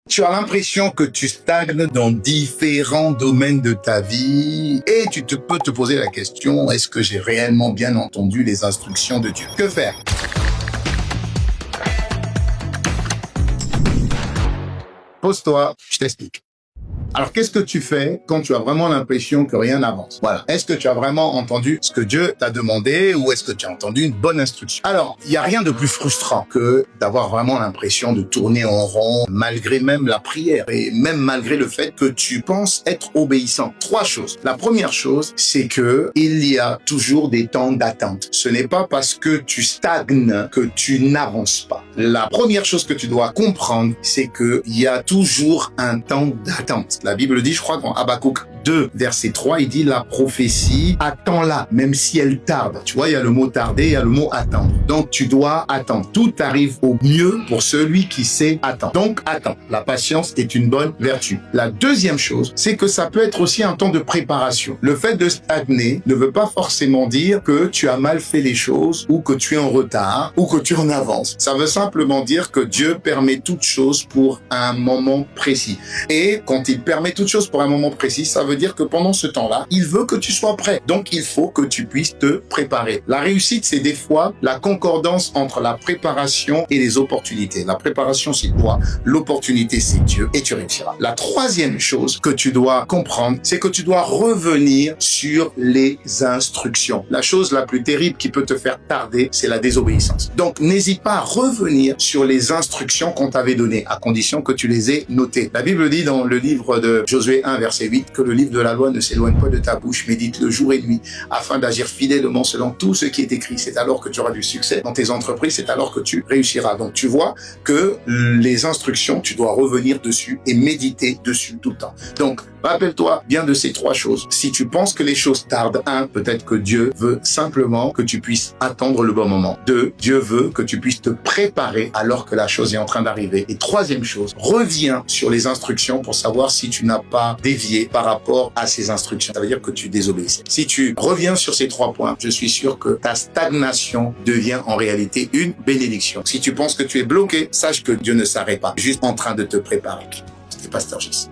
Tu as l'impression que tu stagnes dans différents domaines de ta vie et peux te poser la question, est-ce que j'ai réellement bien entendu les instructions de Dieu? Que faire? Pose-toi, je t'explique. Alors, qu'est-ce que tu fais quand tu as vraiment l'impression que rien n'avance? Voilà. Est-ce que tu as vraiment entendu ce que Dieu t'a demandé ou est-ce que tu as entendu une bonne instruction? Alors, il n'y a rien de plus frustrant que d'avoir vraiment l'impression de tourner en rond malgré même la prière et même malgré le fait que tu penses être obéissant. Trois choses. La première chose, c'est que il y a toujours des temps d'attente. Ce n'est pas parce que tu stagnes que tu n'avances pas. La première chose que tu dois comprendre, c'est qu'il y a toujours un temps d'attente. La Bible dit, je crois, dans Habakkuk 2, verset 3, il dit la prophétie, attends-la, même si elle tarde. Tu vois, il y a le mot tarder, il y a le mot attendre. Donc, tu dois attendre. Tout arrive au mieux pour celui qui sait attendre. Donc, attends. La patience est une bonne vertu. La deuxième chose, c'est que ça peut être aussi un temps de préparation. Le fait de stagner ne veut pas forcément dire que tu as mal fait les choses ou que tu es en retard ou que tu en avances. Ça veut simplement dire que Dieu permet toutes choses pour un moment précis. Et quand il permet toutes choses pour un moment précis, ça veut dire que pendant ce temps-là, il veut que tu sois prêt. Donc, il faut que tu puisses te préparer. La réussite, c'est des fois la concordance entre la préparation et les opportunités. La préparation, c'est quoi? L'opportunité, c'est Dieu et tu réussiras. La troisième chose que tu dois comprendre, c'est que tu dois revenir sur les instructions. La chose la plus terrible qui peut te faire tarder, c'est la désobéissance. Donc, n'hésite pas à revenir sur les instructions qu'on t'avait données, à condition que tu les aies notées. La Bible dit dans le livre de Josué 1, verset 8, que le livre de la loi ne s'éloigne pas de ta bouche, médite-le jour et nuit, afin d'agir fidèlement selon tout ce qui est écrit. C'est alors que tu auras du succès dans tes entreprises, c'est alors que tu réussiras. Donc tu vois que les instructions, tu dois revenir dessus et méditer dessus tout le temps. Donc, rappelle-toi bien de ces trois choses. Si tu penses que les choses tardent, peut-être que Dieu veut simplement que tu puisses attendre le bon moment. 2, Dieu veut que tu puisses te préparer alors que la chose est en train d'arriver. Et troisième chose, reviens sur les instructions pour savoir si tu n'as pas dévié par rapport à ces instructions. Ça veut dire que tu désobéissais. Si tu reviens sur ces 3 points, je suis sûr que ta stagnation devient en réalité une bénédiction. Si tu penses que tu es bloqué, sache que Dieu ne s'arrête pas, juste en train de te préparer. C'était Pasteur Gis.